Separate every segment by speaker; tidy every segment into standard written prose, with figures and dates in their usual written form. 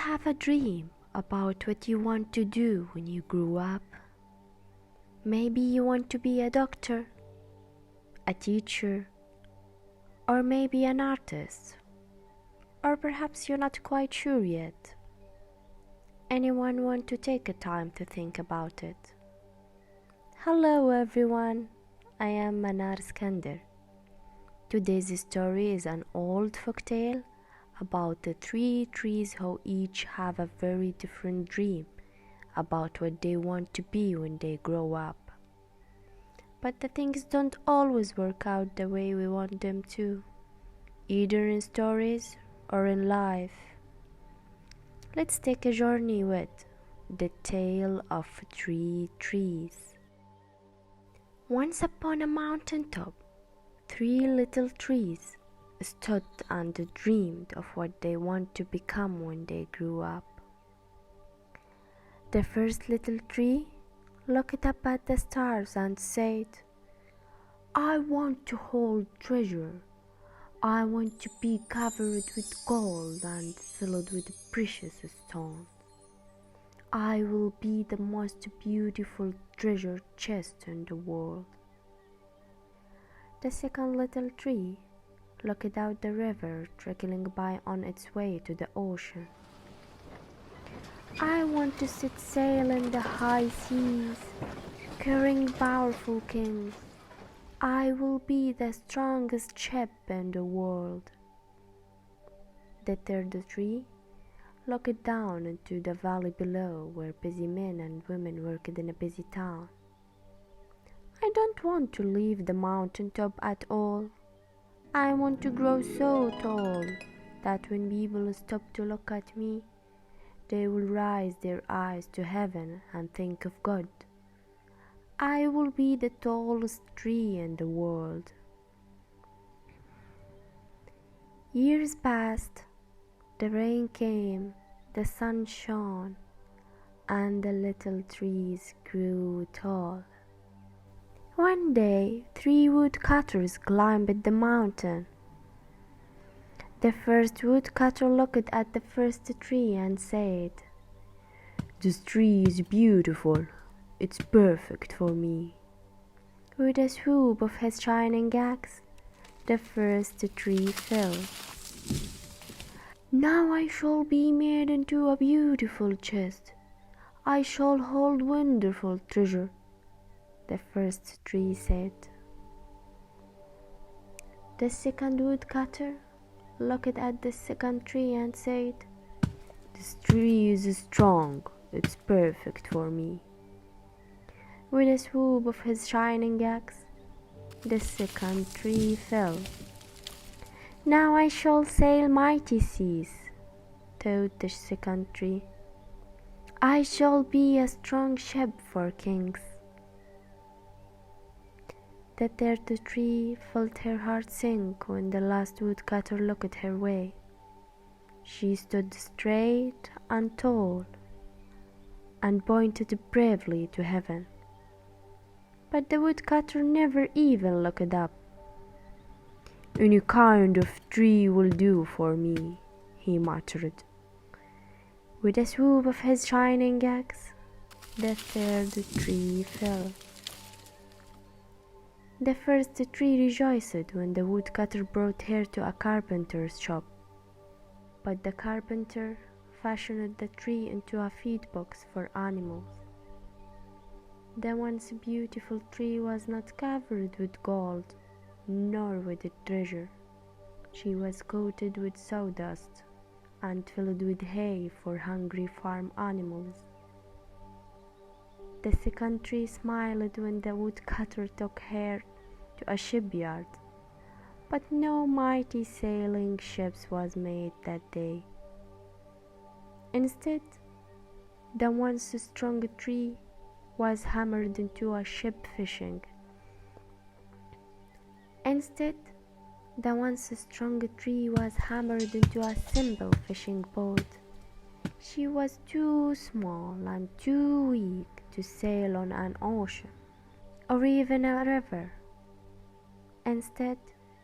Speaker 1: have a dream about what you want to do when you grow up? Maybe you want to be a doctor, a teacher, or maybe an artist, or perhaps you're not quite sure yet. Anyone want to take a time to think about it? Hello everyone, I am Manar Eskander. Today's story is an old folktale about the three trees who each have a very different dream about what they want to be when they grow up. But the things don't always work out the way we want them to, either in stories or in life. Let's take a journey with the tale of three trees. Once upon a mountaintop, three little trees stood and dreamed of what they want to become when they grew up. The first little tree looked up at the stars and said, "I want to hold treasure. I want to be covered with gold and filled with precious stones. I will be the most beautiful treasure chest in the world." The second little tree looked out the river trickling by on its way to the ocean. "I want to set sail in the high seas, carrying powerful kings. I will be the strongest ship in the world." The third tree looked down into the valley below, where busy men and women worked in a busy town. "I don't want to leave the mountaintop at all. I want to grow so tall that when people stop to look at me, they will raise their eyes to heaven and think of God. I will be the tallest tree in the world." Years passed, the rain came, the sun shone, and the little trees grew tall. One day, three woodcutters climbed the mountain. The first woodcutter looked at the first tree and said, "This tree is beautiful. It's perfect for me." With a swoop of his shining axe, the first tree fell. "Now I shall be made into a beautiful chest. I shall hold wonderful treasure," the first tree said. The second woodcutter looked at the second tree and said, "This tree is strong. It's perfect for me." With a swoop of his shining axe, the second tree fell. "Now I shall sail mighty seas," thought the second tree. "I shall be a strong ship for kings." The third tree felt her heart sink when the last woodcutter looked her way. She stood straight and tall and pointed bravely to heaven. But the woodcutter never even looked up. "Any kind of tree will do for me," he muttered. With a swoop of his shining axe, the third tree fell. The first tree rejoiced when the woodcutter brought her to a carpenter's shop. But the carpenter fashioned the tree into a feed box for animals. The once beautiful tree was not covered with gold, nor with treasure. She was coated with sawdust and filled with hay for hungry farm animals. The second tree smiled when the woodcutter took her to a shipyard, but no mighty sailing ships was made that day. Instead, the once strong tree was hammered into a ship fishing. Instead, the once strong tree was hammered into a simple fishing boat. She was too small and too weak to sail on an ocean or even a river. Instead,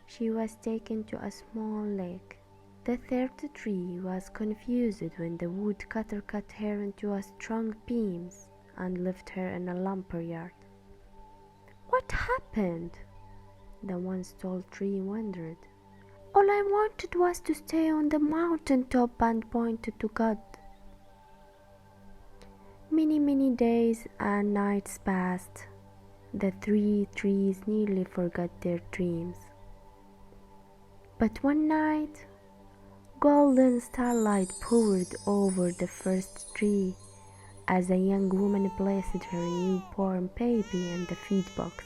Speaker 1: she was taken to a small lake The third tree was confused when the woodcutter cut her into strong beams and left her in a lumber yard. "What happened?" the once tall tree wondered. "All I wanted was to stay on the mountain top and point to God." Many days and nights passed. The 3 trees nearly forgot their dreams. But one night, golden starlight poured over the first tree as a young woman placed her newborn baby in the feed box.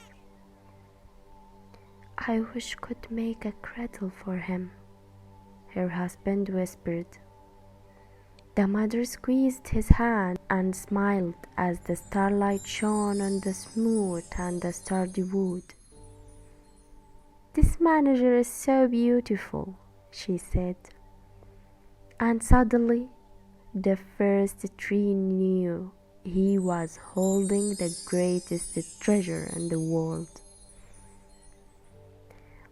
Speaker 1: "I wish could make a cradle for him," her husband whispered. The mother squeezed his hand and smiled as the starlight shone on the smooth and the sturdy wood. "This manager is so beautiful," she said. And suddenly, the first tree knew he was holding the greatest treasure in the world.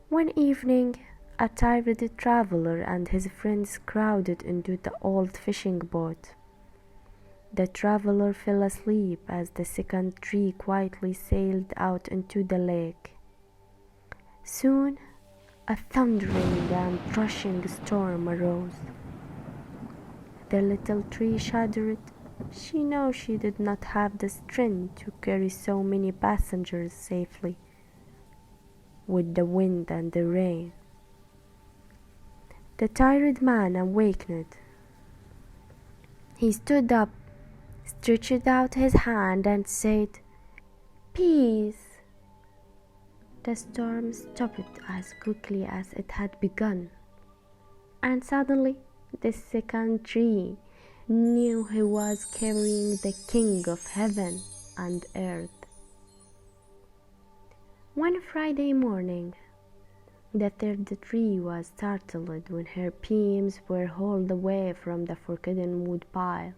Speaker 1: One evening, a tired traveler and his friends crowded into the old fishing boat. The traveler fell asleep as the second tree quietly sailed out into the lake. Soon, a thundering and rushing storm arose. The little tree shuddered. She knew she did not have the strength to carry so many passengers safely with the wind and the rain. The tired man awakened. He stood up, stretched out his hand, and said, "Peace." The storm stopped as quickly as it had begun, and suddenly the second tree knew he was carrying the King of heaven and earth. One Friday morning, the third tree was startled when her beams were hauled away from the forbidden wood pile.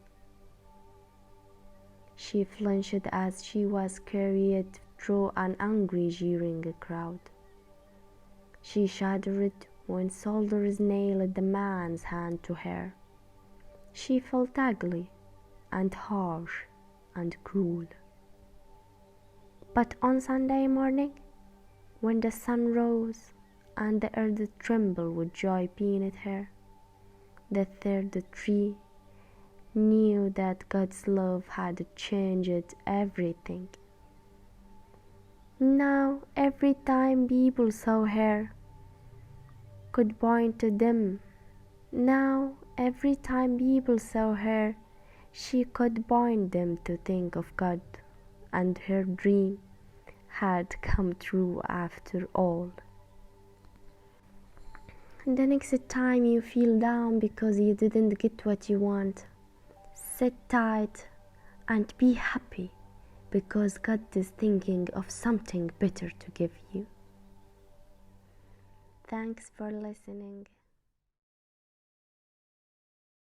Speaker 1: She flinched as she was carried through an angry, jeering crowd. She shuddered when soldiers nailed the man's hand to her. She felt ugly and harsh and cruel. But on Sunday morning, when the sun rose and the earth trembled with joy beneath her, the third tree knew that God's love had changed everything. Now, every time people saw her, could point to them. Now, every time people saw her, she could point them to think of God, and her dream had come true after all. The next time you feel down because you didn't get what you want, sit tight and be happy because God is thinking of something better to give you. Thanks for listening.